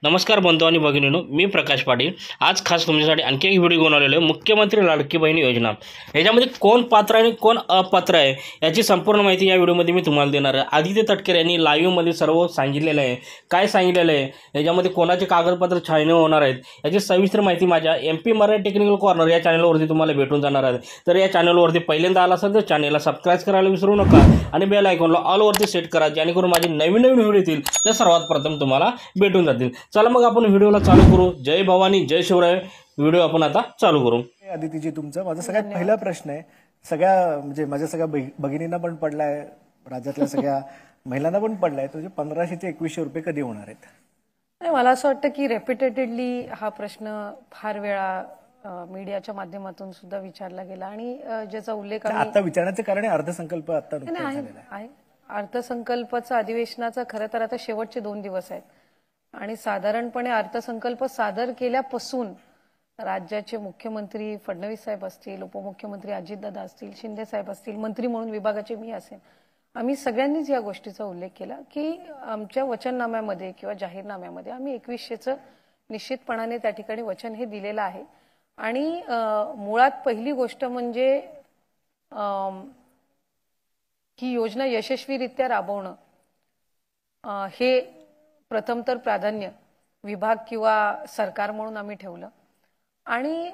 नमस्कार बंधू आणि भगिनींनो, मी प्रकाश पाटील आज खास तुमच्यासाठी आणखी एक व्हिडिओ घेऊन आलेलो आहे। मुख्यमंत्री लाडकी बहीण योजना याच्यामध्ये कोण पात्र आहे आणि कोण अपात्र आहे याची संपूर्ण माहिती या व्हिडिओमध्ये मी तुम्हाला देणार आहे। आदित्य तटकरे यांनी लाईव्हमध्ये सर्व सांगितलेलं आहे, काय सांगितलेलं आहे, याच्यामध्ये कोणाचे कागदपत्र छाननी होणार आहेत याची सविस्तर माहिती माझ्या MP मराठी टेक्निकल कॉर्नर या चॅनलवरती तुम्हाला भेटून जाणार आहे। तर या चॅनलवरती पहिल्यांदा आला असेल तर चॅनलला सबस्क्राइब करायला विसरू नका आणि बेल आयकॉनला ऑलवरती सेट करा, जेणेकरून माझे नवीन व्हिडिओ येतील ते सर्वात प्रथम तुम्हाला भेटून जातील। चला मग आपण व्हिडिओला चालू करू। जय भवानी जय शिवराय। व्हिडिओ आपण आता चालू करू। आदितीजी, तुमचा माझा सगळ्यात पहिला प्रश्न आहे, म्हणजे माझ्या सगळ्या भगिनींना पण पडलाय, राज्यातल्या सगळ्या महिलांना पण पडलाय, तो 1500 ते 2100 रुपये कधी होणार आहेत? मला असं वाटतं की रेपिटेटेडली हा प्रश्न फार वेळा मीडियाच्या माध्यमातून सुद्धा विचारला गेला आणि ज्याचा उल्लेख आता विचारण्याचं कारण आहे अर्थसंकल्प आता आहे। अर्थसंकल्पाचा अधिवेशनाचा खरं तर आता शेवटचे 2 दिवस आहेत आणि साधारणपणे अर्थसंकल्प सादर केल्यापासून राज्याचे मुख्यमंत्री फडणवीस साहेब असतील, उपमुख्यमंत्री अजितदादा असतील, शिंदे साहेब असतील, मंत्री म्हणून विभागाचे मी असेल, आम्ही सगळ्यांनीच या गोष्टीचा उल्लेख केला की आमच्या वचननाम्यामध्ये किंवा जाहीरनाम्यामध्ये आम्ही 2100चं निश्चितपणाने त्या ठिकाणी वचन हे दिलेलं आहे। आणि मुळात पहिली गोष्ट म्हणजे ही योजना यशस्वीरित्या राबवणं हे प्रथम तर प्राधान्य विभाग किंवा सरकार म्हणून आम्ही ठेवलं आणि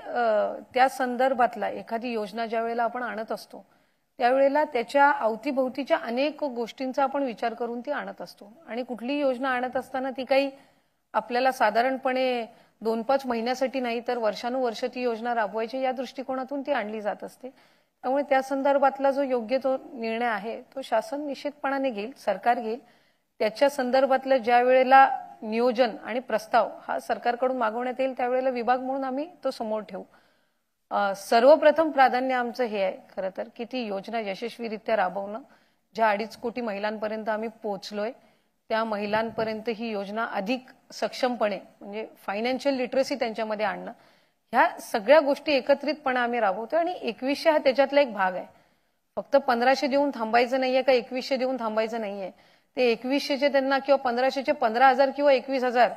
त्या संदर्भातला एखादी योजना ज्या वेळेला आपण आणत असतो त्यावेळेला त्याच्या अवतीभोवतीच्या अनेक गोष्टींचा आपण विचार करून ती आणत असतो आणि कुठलीही योजना आणत असताना ती काही आपल्याला साधारणपणे 2-5 महिन्यासाठी नाही तर वर्षानुवर्ष ती योजना राबवायची या दृष्टिकोनातून ती आणली जात असते। त्यामुळे त्या संदर्भातला जो योग्य तो निर्णय आहे तो शासन निश्चितपणाने घेईल, सरकार घेईल। त्याच्या संदर्भातलं ज्या वेळेला नियोजन आणि प्रस्ताव हा सरकारकडून मागवण्यात येईल त्यावेळेला विभाग म्हणून आम्ही तो समोर ठेवू। सर्वप्रथम प्राधान्य आमचं हे आहे खरं तर की ती योजना यशस्वीरित्या राबवणं। ज्या 2.5 कोटी महिलांपर्यंत आम्ही पोहोचलोय त्या महिलांपर्यंत ही योजना अधिक सक्षमपणे म्हणजे फायनान्शियल लिटरसी त्यांच्यामध्ये आणणं, ह्या सगळ्या गोष्टी एकत्रितपणे आम्ही राबवतोय आणि 2100 हा त्याच्यातला एक भाग आहे। फक्त 1500 देऊन थांबायचं नाहीये का 2100 देऊन थांबायचं नाहीये, ते 2100चे त्यांना किंवा 1500चे 15,000 किंवा 21,000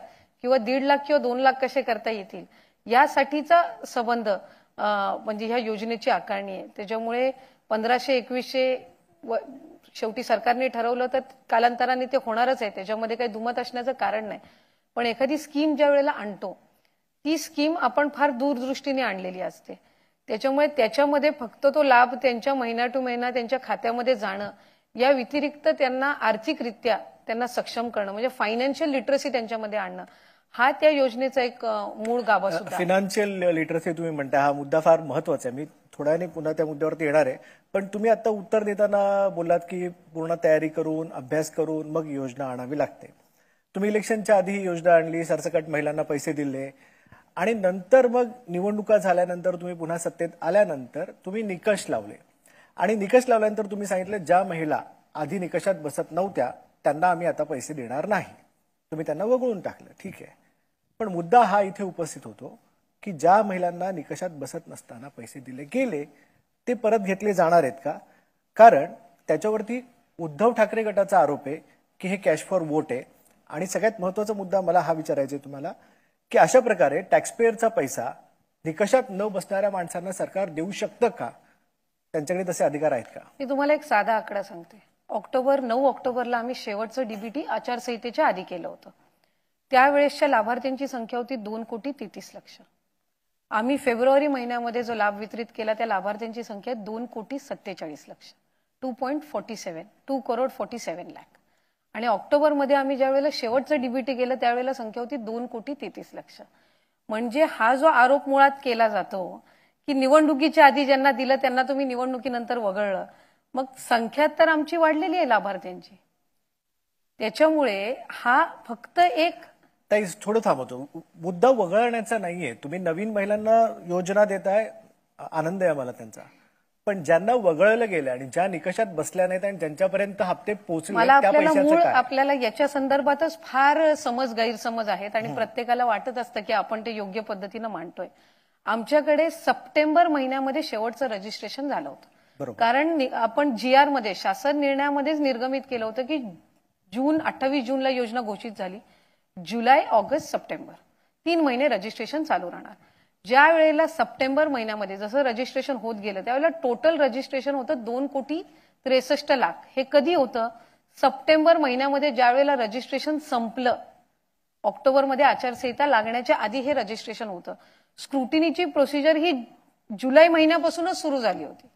किंवा 1.5 लाख किंवा 2 लाख कसे करता येतील यासाठीचा संबंध म्हणजे ह्या योजनेची आकारणी आहे। त्याच्यामुळे 1500-2100 शेवटी सरकारने ठरवलं तर कालांतराने ते होणारच आहे, त्याच्यामध्ये काही दुमत असण्याचं कारण नाही। पण एखादी स्कीम ज्या वेळेला आणतो ती स्कीम आपण फार दूरदृष्टीने आणलेली असते, त्याच्यामुळे त्याच्यामध्ये फक्त तो लाभ त्यांच्या महिना टू महिना त्यांच्या खात्यामध्ये जाणं या व्यतिरिक्त त्यांना आर्थिकरित्या त्यांना सक्षम करणं म्हणजे फायनान्शियल लिटरसी त्यांच्यामध्ये आणणं हा त्या योजनेचा एक मूळ गाभा सुद्धा। फायनान्शियल लिटरसी तुम्ही म्हणता हा मुद्दा फार महत्वाचा आहे, मी थोड्या वेळाने पुन्हा त्या मुद्द्यावरती येणार आहे। पण तुम्ही आता उत्तर देताना बोललात की पूर्ण तयारी करून अभ्यास करून मग योजना आणावी लागते। तुम्ही इलेक्शनच्या आधी ही योजना आणली, सरसकट महिलांना पैसे दिले आणि नंतर मग निवडणुका झाल्यानंतर तुम्ही पुन्हा सत्तेत आल्यानंतर तुम्ही निकष लावले आणि निकष लावल्यानंतर तुम्ही सांगितलं ज्या महिला आधी निकषात बसत नव्हत्या त्यांना आम्ही आता पैसे देणार नाही, तुम्ही त्यांना वगळून टाकलं, ठीक आहे। पण मुद्दा हा इथे उपस्थित होतो की ज्या महिलांना निकषात बसत नसताना पैसे दिले गेले ते परत घेतले जाणार आहेत का? कारण त्याच्यावरती उद्धव ठाकरे गटाचा आरोप आहे की हे कॅश फॉर वोट आहे। आणि सगळ्यात महत्वाचा मुद्दा मला हा विचारायचा आहे तुम्हाला की अशा प्रकारे टॅक्सपेयरचा पैसा निकषात न बसणाऱ्या माणसांना सरकार देऊ शकतं का? त्यांच्याकडे तसे अधिकार आहेत का? मी तुम्हाला एक साधा आकडा सांगते। 9 ऑक्टोबरला आम्ही शेवटचं डीबीटी आचारसंहितेच्या आधी केलं होतं, त्यावेळेसच्या लाभार्थ्यांची संख्या होती 2,33,00,000। आम्ही फेब्रुवारी महिन्यामध्ये जो लाभ वितरित केला त्या लाभार्थ्यांची संख्या 2,47,00,000 2,47,00,000 आणि ऑक्टोबरमध्ये आम्ही ज्यावेळेला शेवटचं डीबीटी केलं त्यावेळेला संख्या होती 2,33,00,000। म्हणजे हा जो आरोप मुळात केला जातो की निवडणुकीच्या आधी ज्यांना दिलं त्यांना तुम्ही निवडणुकीनंतर वगळलं, मग संख्या तर आमची वाढलेली आहे लाभार्थ्यांची। त्याच्यामुळे हा फक्त एक ताई थोडं थांबवतो, मुद्दा वगळण्याचा नाहीये, तुम्ही नवीन महिलांना योजना देताय, आनंद आहे मला त्यांचा, पण ज्यांना वगळलं गेलं आणि ज्या निकषात बसल्या नाहीत आणि ज्यांच्यापर्यंत हप्ते पोहोचले त्या पैशाचं काय? आपल्याला याच्या संदर्भातच फार गैरसमज आहेत आणि प्रत्येकाला वाटत असतं की आपण ते योग्य पद्धतीनं मांडतोय। आमच्याकडे सप्टेंबर महिन्यामध्ये शेवटचं रजिस्ट्रेशन झालं होतं, कारण आपण GR मध्ये शासन निर्णयामध्येच निर्गमित केलं होतं की 28 जूनला योजना घोषित झाली, जुलै, ऑगस्ट, सप्टेंबर 3 महिने रजिस्ट्रेशन चालू राहणार. ज्या वेळेला सप्टेंबर महिन्यामध्ये जसं रजिस्ट्रेशन होत गेलं त्यावेळेला टोटल रजिस्ट्रेशन होतं 2,63,00,000. हे कधी होतं? सप्टेंबर महिन्यामध्ये ज्या वेळेला रजिस्ट्रेशन संपलं, ऑक्टोबरमध्ये आचारसंहिता लागण्याच्या आधी हे रजिस्ट्रेशन होतं. स्क्रुटिनीची प्रोसिजर ही जुलै महिन्यापासूनच सुरू झाली होती.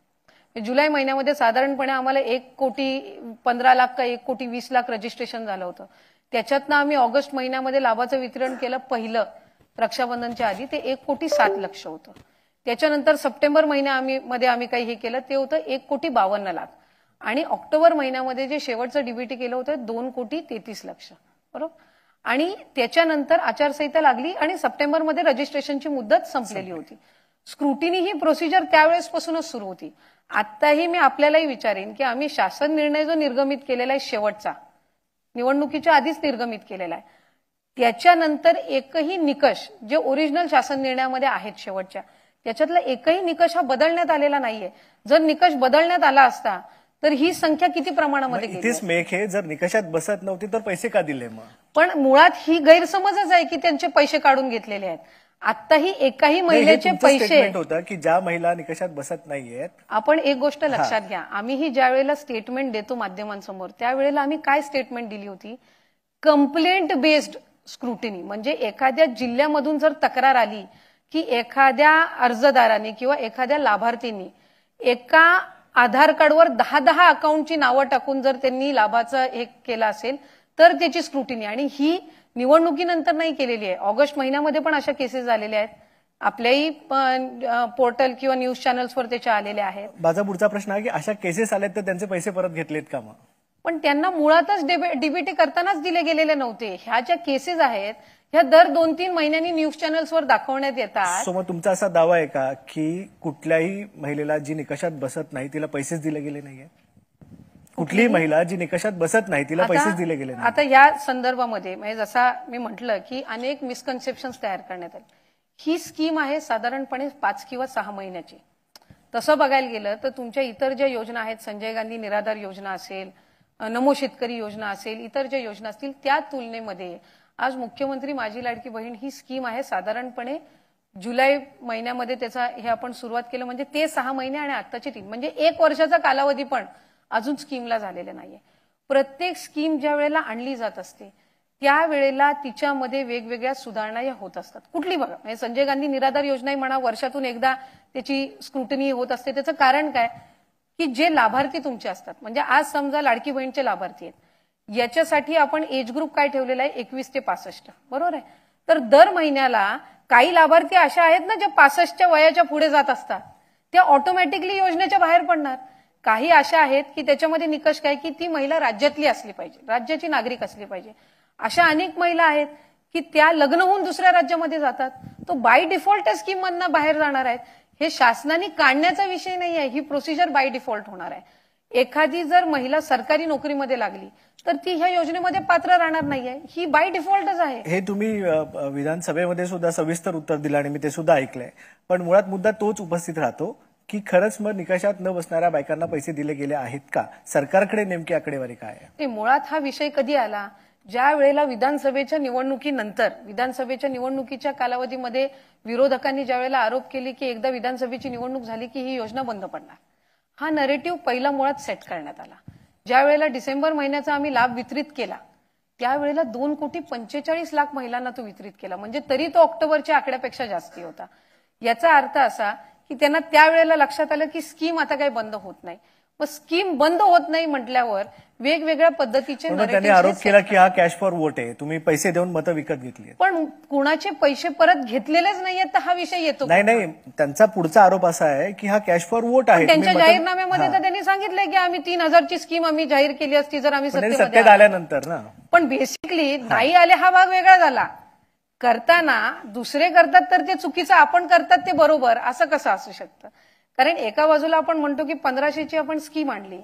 जुलै महिन्यामध्ये साधारणपणे आम्हाला 1,15,00,000 का 1,20,00,000 रजिस्ट्रेशन झालं होतं. त्याच्यातनं आम्ही ऑगस्ट महिन्यामध्ये लाभाचं वितरण केलं पहिलं रक्षाबंधनच्या आधी, ते 1,07,00,000 होतं. त्याच्यानंतर सप्टेंबर महिन्यामध्ये आम्ही काही हे केलं ते होतं 1,52,00,000 आणि ऑक्टोबर महिन्यामध्ये जे शेवटचं डीबीटी केलं होतं 2,33,00,000. बरोबर. आणि त्याच्यानंतर आचारसंहिता लागली आणि सप्टेंबरमध्ये रजिस्ट्रेशनची मुदत संपलेली होती. स्क्रुटिनी ही प्रोसिजर त्यावेळेसपासूनच सुरू होती. आत्ताही मी आपल्यालाही विचारेन की आम्ही शासन निर्णय जो निर्गमित केलेला आहे शेवटचा, निवडणुकीच्या आधीच निर्गमित केलेला आहे, त्याच्यानंतर एकही निकष जे ओरिजिनल शासन निर्णयामध्ये आहेत शेवटच्या, त्याच्यातला एकही निकष हा बदलण्यात आलेला नाहीये. जर निकष बदलण्यात आला असता तर ही संख्या किती प्रमाणामध्ये गेली? इथेच मेघ हे, जर निकषात बसत नव्हती तर पैसे का दिले मग? पण मुळात ही गैरसमजच आहे की त्यांचे पैसे काढून घेतलेले आहेत. आताही एकाही महिलेचे पैसे होतं की ज्या महिला निकषात बसत नाहीयेत. आपण एक गोष्ट लक्षात घ्या, आम्हीही ज्या वेळेला स्टेटमेंट देतो माध्यमांसमोर त्यावेळेला आम्ही काय स्टेटमेंट दिली होती? Complaint based scrutiny. म्हणजे एखाद्या जिल्ह्यामधून जर तक्रार आली की एखाद्या अर्जदाराने किंवा एखाद्या लाभार्थींनी एका आधार कार्डवर 10 अकाउंटची नावं टाकून जर त्यांनी लाभाचं हे केलं असेल तर त्याची स्क्रुटिनी, आणि ही निवडणुकीनंतर नाही केलेली आहे. ऑगस्ट महिन्यामध्ये पण अशा केसेस झालेल्या आहेत, आपल्याही पोर्टल किंवा न्यूज चॅनल्सवर त्याच्या आलेल्या आहेत. माझा पुढचा प्रश्न आहे की अशा केसेस आल्यात तर त्यांचे पैसे परत घेतलेत का मग? पण त्यांना मुळातच डीबीटी करतानाच दिले गेलेले नव्हते. ह्या ज्या केसेस आहेत ह्या दर 2-3 महिन्यांनी न्यूज चॅनल्सवर दाखवण्यात येतात. सो मग तुमचा असा दावा आहे का की कुठल्याही महिलेला जी निकषात बसत नाही तिला पैसेच दिले गेले नाहीये? कुठलीही महिला जी निकषात बसत नाही तिला पैसेच दिले गेले नाही? आता या संदर्भामध्ये म्हणजे जसा मी म्हटलं की अनेक मिसकन्सेप्शन्स तयार करण्यात आले. ही स्कीम आहे साधारणपणे 5 किंवा 6 महिन्याची. तसं बघायला गेलं तर तुमच्या इतर ज्या योजना आहेत, संजय गांधी निराधार योजना असेल, नमो शेतकरी योजना असेल, इतर ज्या योजना असतील त्या तुलनेमध्ये आज मुख्यमंत्री माझी लाडकी बहीण ही स्कीम आहे साधारणपणे जुलै महिन्यामध्ये त्याचा हे आपण सुरुवात केलं, म्हणजे ते 6 महिने आणि आत्ताचे 3 म्हणजे 1 वर्षाचा कालावधी पण अजून स्कीमला झालेला नाहीये. प्रत्येक स्कीम ज्या वेळेला आणली जात असते त्यावेळेला तिच्यामध्ये वेगवेगळ्या सुधारणा या होत असतात. कुठली बघा, म्हणजे संजय गांधी निराधार योजनाही म्हणा, वर्षातून एकदा त्याची स्क्रुटिनी होत असते. त्याचं कारण काय की जे लाभार्थी तुमचे असतात, म्हणजे आज समजा लाडकी बहीणचे लाभार्थी आहेत, याच्यासाठी आपण एज ग्रुप काय ठेवलेला आहे? 21 ते 65. बरोबर आहे. तर दर महिन्याला काही लाभार्थी अशा आहेत ना ज्या 65च्या वयाच्या पुढे जात असतात, त्या ऑटोमॅटिकली योजनेच्या बाहेर पडणार. काही अशा आहेत की त्याच्यामध्ये निकष काय की ती महिला राज्यातली असली पाहिजे, राज्याची नागरिक असली पाहिजे. अशा अनेक महिला आहेत की त्या लग्न होऊन दुसऱ्या राज्यामध्ये जातात, तो बाय डिफॉल्ट त्या स्कीम मधनं बाहेर जाणार आहेत. हे शासनाने काढण्याचा विषय नाही आहे, ही प्रोसिजर बाय डिफॉल्ट होणार आहे. एखादी जर महिला सरकारी नोकरीमध्ये लागली तर ती ह्या योजनेमध्ये पात्र राहणार नाहीये, ही बाय डिफॉल्टच आहे. हे तुम्ही विधानसभेमध्ये सुद्धा सविस्तर उत्तर दिलं आणि मी ते सुद्धा ऐकलंय. पण मुळात मुद्दा तोच उपस्थित राहतो की खरंच मग निकषात न बसणाऱ्या बायकांना पैसे दिले गेले आहेत का? सरकारकडे नेमकी आकडेवारी काय आहे? ते मुळात हा विषय कधी आला? ज्या वेळेला विधानसभेच्या निवडणुकीनंतर, विधानसभेच्या निवडणुकीच्या कालावधीमध्ये विरोधकांनी ज्या वेळेला आरोप केले की एकदा विधानसभेची निवडणूक झाली की ही योजना बंद पडणार, हा नरेटिव्ह पहिला मुळात सेट करण्यात आला. ज्या वेळेला डिसेंबर महिन्याचा आम्ही लाभ वितरित केला त्यावेळेला 2,45,00,000 महिलांना तो वितरित केला, म्हणजे तरी तो ऑक्टोबरच्या आकड्यापेक्षा जास्ती होता. याचा अर्थ असा की त्यांना त्यावेळेला लक्षात आलं की स्कीम आता काही बंद होत नाही. मग स्कीम बंद होत नाही म्हटल्यावर वेगवेगळ्या पद्धतीचे त्यांनी आरोप केला की हा कॅश फॉर वोट आहे, तुम्ही पैसे देऊन मतं विकत घेतली. पण कुणाचे पैसे परत घेतलेलेच नाहीयेत तर हा विषय येतो. नाही, त्यांचा पुढचा आरोप असा आहे की हा कॅश फॉर वोट आहे. त्यांच्या जाहीरनाम्यामध्ये तर त्यांनी सांगितलंय की आम्ही 3,000ची स्कीम आम्ही जाहीर केली असती जर आम्ही सत्तेत आल्यानंतर ना. पण बेसिकली नाही आले हा भाग वेगळा झाला. करताना दुसरे करतात तर ते चुकीचं, आपण करतात ते बरोबर, असं कसं असू शकतं? कारण एका बाजूला आपण म्हणतो की 1,500ची आपण स्कीम आणली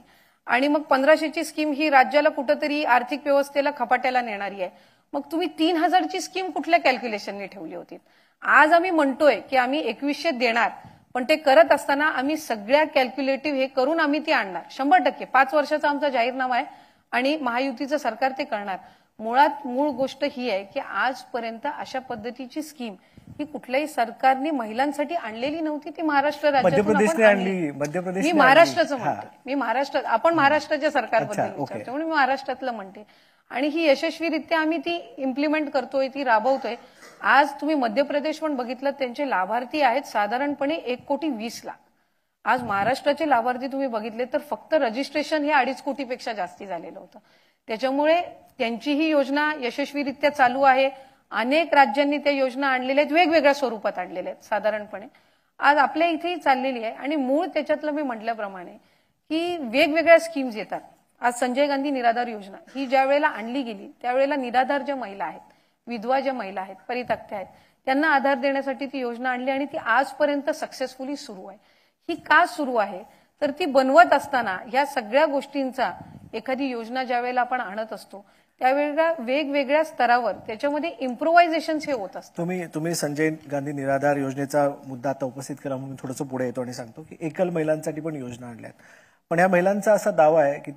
आणि मग 1,500ची स्कीम ही राज्याला कुठंतरी आर्थिक व्यवस्थेला खपाट्याला नेणारी आहे. मग तुम्ही 3,000ची स्कीम कुठल्या कॅल्क्युलेशनने ठेवली होती? आज आम्ही म्हणतोय की आम्ही 2,100 देणार, पण ते करत असताना आम्ही सगळ्या कॅल्क्युलेटिव्ह हे करून आम्ही ती आणणार 100%. 5 वर्षाचा आमचा जाहीरनामा आहे आणि महायुतीचं सरकार ते करणार. मूळ गोष्ट ही आहे की आजपर्यंत अशा पद्धतीची स्कीम ही कुठल्याही सरकारने महिलांसाठी आणलेली नव्हती. ती महाराष्ट्र राज्यातून मध्यप्रदेशने आपण आणली. आणली. मध्यप्रदेशने मी महाराष्ट्राचं आणली. म्हणते. मी महाराष्ट्रात आपण महाराष्ट्राच्या सरकारबद्दल अच्छा, ओके. विचारतो म्हणून मी महाराष्ट्रातलं म्हणते. आणि ही यशस्वीरित्या आम्ही ती इम्प्लिमेंट करतोय, ती राबवतोय. आज तुम्ही मध्य प्रदेश पण बघितलं, त्यांचे लाभार्थी आहेत साधारणपणे 1,20,00,000. आज महाराष्ट्राचे लाभार्थी तुम्ही बघितले तर फक्त रजिस्ट्रेशन हे 2.5 कोटीपेक्षा जास्ती झालेलं होतं. त्याच्यामुळे त्यांची ही योजना यशस्वीरित्या चालू आहे. अनेक राज्यांनी त्या योजना आणलेल्या आहेत, वेगवेगळ्या स्वरूपात आणलेल्या आहेत. साधारणपणे आज आपल्या इथेही चाललेली आहे. आणि मूळ त्याच्यातलं मी म्हटल्याप्रमाणे की वेगवेगळ्या स्कीम्स येतात. आज संजय गांधी निराधार योजना ही ज्या वेळेला आणली गेली त्यावेळेला निराधार ज्या महिला आहेत, विधवा ज्या महिला आहेत, परित्यक्त्या आहेत, त्यांना आधार देण्यासाठी ती योजना आणली आणि ती आजपर्यंत सक्सेसफुली सुरू आहे. ही का सुरू आहे तर ती बनवत असताना या सगळ्या गोष्टींचा एखादी योजना ज्या वेळेला आपण आणत असतो त्यावेळेला वेगवेगळ्या स्तरावर त्याच्यामध्ये इम्प्रोव्हायझेशन हे होत असतं. तुम्ही संजय गांधी निराधार योजनेचा मुद्दा आता उपस्थित केला म्हणून थोडंसं पुढे येतो आणि सांगतो की एकल महिलांसाठी पण योजना आणल्यात. पण या महिलांचा असा दावा आहे की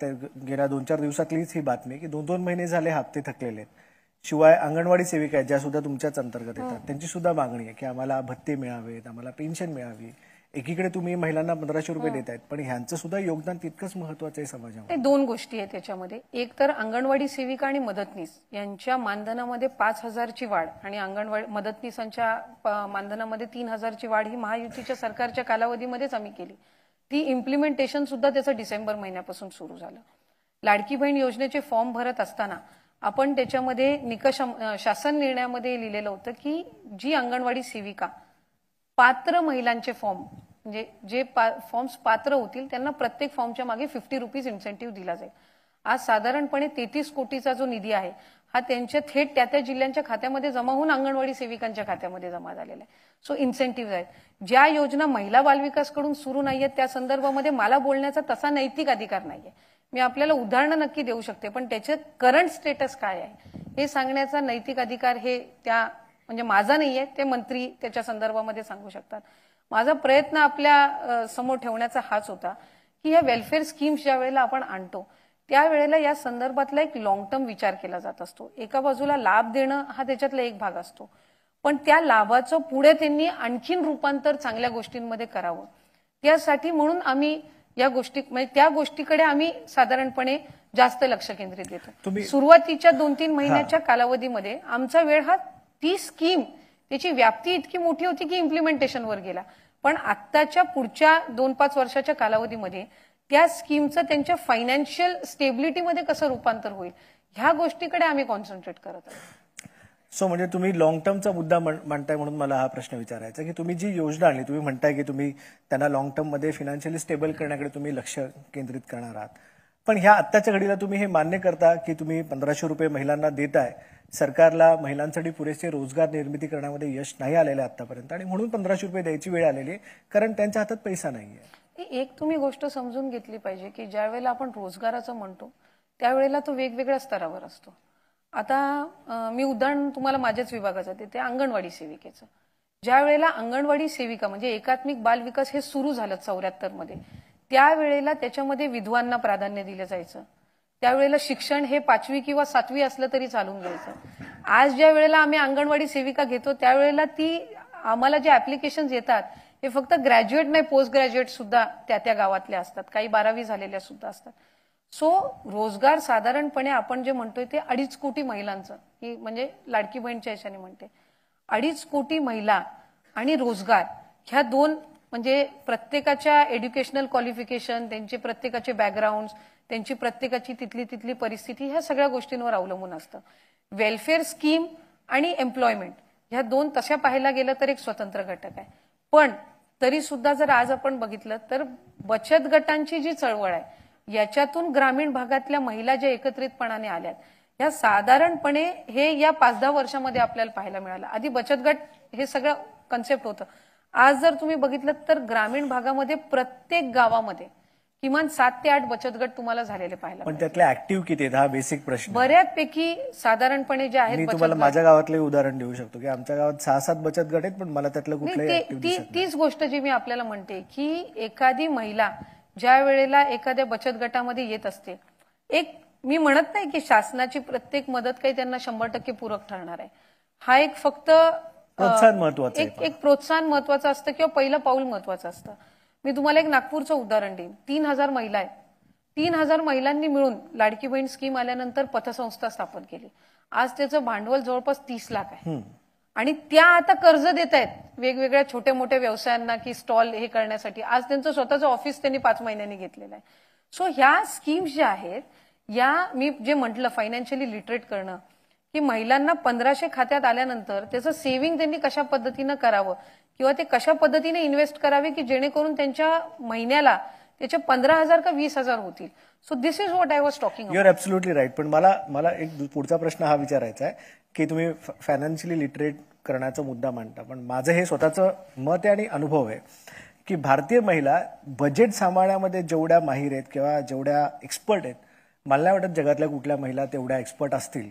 गेल्या 2-4 दिवसातलीच ही बातमी की 2-2 महिने झाले हप्ते थकलेले आहेत. शिवाय अंगणवाडी सेविका आहेत ज्या सुद्धा तुमच्याच अंतर्गत येतात, त्यांची सुद्धा मागणी आहे की आम्हाला भत्ते मिळावेत, आम्हाला पेन्शन मिळावी. एकीकडे तुम्ही महिलांना 1,500 रुपये देत आहेत, पण ह्यांचं सुद्धा योगदान तितकंच महत्वाचं आहे समाजामध्ये. 2 गोष्टी आहेत त्याच्यामध्ये. एक तर अंगणवाडी सेविका आणि मदतनीस यांच्या मानधनामध्ये 5,000ची वाढ आणि अंगणवाडी मदतनीसांच्या मानधनामध्ये 3,000ची वाढ ही महायुतीच्या सरकारच्या कालावधीमध्येच आम्ही केली. ती इम्प्लिमेंटेशन सुद्धा त्याचं डिसेंबर महिन्यापासून सुरू झालं. लाडकी बहीण योजनेचे फॉर्म भरत असताना आपण त्याच्यामध्ये निकष शासन निर्णयामध्ये लिहिलेलं होतं की जी अंगणवाडी सेविका पात्र महिलांचे फॉर्म म्हणजे जे फॉर्म्स पात्र होतील त्यांना प्रत्येक फॉर्मच्या मागे 50 रुपीज इन्सेंटिव्ह दिला जाईल. आज साधारणपणे 33 कोटीचा जो निधी आहे हा त्यांच्या थेट त्या जिल्ह्यांच्या खात्यामध्ये जमा होऊन अंगणवाडी सेविकांच्या खात्यामध्ये जमा झालेला आहे. सो इन्सेंटिव्ह आहेत. ज्या योजना महिला बालविकासकडून सुरू नाहीयेत त्या संदर्भामध्ये मला बोलण्याचा तसा नैतिक अधिकार नाहीये. मी आपल्याला उदाहरणं नक्की देऊ शकते, पण त्याचे करंट स्टेटस काय आहे हे सांगण्याचा नैतिक अधिकार हे त्या म्हणजे माझा नाहीये, ते मंत्री त्याच्या संदर्भामध्ये सांगू शकतात. माझा प्रयत्न आपल्या समोर ठेवण्याचा हाच होता की या वेलफेअर स्कीम्स ज्या वेळेला आपण आणतो त्यावेळेला या संदर्भातला एक लॉंग टर्म विचार केला जात असतो. एका बाजूला लाभ देणं हा त्याच्यातला एक भाग असतो, पण त्या लाभाचं पुढे त्यांनी आणखीन रूपांतर चांगल्या गोष्टींमध्ये करावं. त्यासाठी म्हणून आम्ही या गोष्टी म्हणजे त्या गोष्टीकडे आम्ही साधारणपणे जास्त लक्ष केंद्रित देतो. सुरुवातीच्या 2-3 महिन्याच्या कालावधीमध्ये आमचा वेळ हा ती स्कीम त्याची व्याप्ती इतकी मोठी होती की इम्प्लिमेंटेशनवर गेला. पण आत्ताच्या पुढच्या 2-5 वर्षाच्या कालावधीमध्ये त्या स्कीमचं त्यांच्या फायनान्शियल स्टेबिलिटीमध्ये कसं रूपांतर होईल ह्या गोष्टीकडे आम्ही कॉन्सन्ट्रेट करत आहोत. सो म्हणजे तुम्ही लॉंग टर्मचा मुद्दा मांडताय म्हणून मला हा प्रश्न विचारायचा की तुम्ही जी योजना आणली, तुम्ही म्हणताय की तुम्ही त्यांना लॉंग टर्ममध्ये फायनान्शियली स्टेबल करण्याकडे तुम्ही लक्ष केंद्रित करणार आहात. पण ह्या आत्ताच्या घडीला तुम्ही हे मान्य करता की तुम्ही 1,500 रुपये महिलांना देताय, सरकारला महिलांसाठी पुरेसे रोजगार निर्मिती करण्यामध्ये यश नाही आलेलं आतापर्यंत आणि म्हणून 1,500 रुपये द्यायची वेळ आलेली आहे कारण त्यांच्या हातात पैसा नाहीये. एक तुम्ही गोष्ट समजून घेतली पाहिजे की ज्या वेळेला आपण रोजगाराचं म्हणतो त्यावेळेला तो वेगवेगळ्या स्तरावर असतो. आता मी उदाहरण तुम्हाला माझ्याच विभागाचं देते, अंगणवाडी सेविकेचं. ज्या वेळेला अंगणवाडी सेविका म्हणजे एकात्मिक बाल विकास हे सुरू झालं 74 मध्ये, त्यावेळेला त्याच्यामध्ये विधवांना प्राधान्य दिलं जायचं. त्यावेळेला शिक्षण हे 5वी किंवा 7वी असलं तरी चालून जायचं. आज ज्या वेळेला आम्ही अंगणवाडी सेविका घेतो त्यावेळेला ती आम्हाला जे ऍप्लिकेशन्स येतात हे फक्त ग्रॅज्युएट नाही, पोस्ट ग्रॅज्युएट सुद्धा त्या गावातल्या असतात, काही 12वी झालेल्या सुद्धा असतात. सो रोजगार साधारणपणे आपण जे म्हणतोय ते 2.5 कोटी महिलांचं, ही म्हणजे लाडकी बहीणच्या याच्याने म्हणते, 2.5 कोटी महिला आणि रोजगार ह्या 2 म्हणजे प्रत्येकाच्या एज्युकेशनल क्वालिफिकेशन, त्यांचे प्रत्येकाचे बॅकग्राऊंड, त्यांची प्रत्येकाची तिथली परिस्थिती ह्या सगळ्या गोष्टींवर अवलंबून असतं. वेलफेअर स्कीम आणि एम्प्लॉयमेंट ह्या 2 तशा पाहायला गेलं तर एक स्वतंत्र घटक आहे. पण तरी सुद्धा जर आज आपण बघितलं तर बचत गटांची जी चळवळ आहे याच्यातून ग्रामीण भागातल्या महिला ज्या एकत्रितपणाने आल्यात या साधारणपणे हे या 5-10 वर्षामध्ये आपल्याला पाहायला मिळालं. आधी बचत गट हे सगळं कन्सेप्ट होतं. आज जर तुम्ही बघितलं तर ग्रामीण भागामध्ये प्रत्येक गावामध्ये किमान 7 ते 8 बचत गट तुम्हाला झालेले पाहायला. पण त्यातले ऍक्टिव्ह किती आहेत हा बेसिक प्रश्न. बऱ्याचपैकी साधारणपणे जे आहेत, मी तुम्हाला माझ्या गावातले उदाहरण देऊ शकतो की आमच्या गावात 6-7 बचत गट आहेत पण मला त्यातलं कुठलंही तीच गोष्ट जी मी आपल्याला म्हणते की एखादी महिला ज्या वेळेला एखाद्या बचत गटामध्ये येत असते, एक मी म्हणत नाही की शासनाची प्रत्येक मदत काही त्यांना 100% पूरक ठरणार आहे. हा एक फक्त प्रोत्साहन महत्वाचं आहे. एक प्रोत्साहन महत्वाचं असतं किंवा पहिलं पाऊल महत्वाचं असतं. मी तुम्हाला एक नागपूरचं उदाहरण देईन. 3,000 महिला आहेत. 3,000 महिलांनी मिळून लाडकी बहीण स्कीम आल्यानंतर पतसंस्था स्थापन केली. आज त्याचं भांडवल जवळपास 30 लाख आहे. आणि त्या आता कर्ज देत आहेत वेगवेगळ्या छोट्या मोठ्या व्यवसायांना की स्टॉल हे करण्यासाठी. आज त्यांचं स्वतःचं ऑफिस त्यांनी 5 महिन्यांनी घेतलेलं आहे. सो ह्या स्कीम्स ज्या आहेत, या मी जे म्हटलं फायनान्शियली लिटरेट करणं, की महिलांना 1,500 खात्यात आल्यानंतर त्याचं सेव्हिंग त्यांनी कशा पद्धतीनं करावं किंवा ते कशा पद्धतीने इन्व्हेस्ट करावे की जेणेकरून त्यांच्या महिन्याला त्याचे 15,000 का 20,000 होतील. So this is what I was talking you are absolutely right. पण मला एक पुढचा प्रश्न हा विचारायचा आहे की तुम्ही फायनान्शियली लिटरेट करण्याचा मुद्दा मांडता, पण माझं हे स्वतःचं मत आहे आणि अनुभव आहे की भारतीय महिला बजेट सांभाळण्यामध्ये जेवढ्या माहीर आहेत किंवा जेवढ्या एक्सपर्ट आहेत, मला नाही वाटत जगातल्या कुठल्या महिला तेवढ्या एक्सपर्ट असतील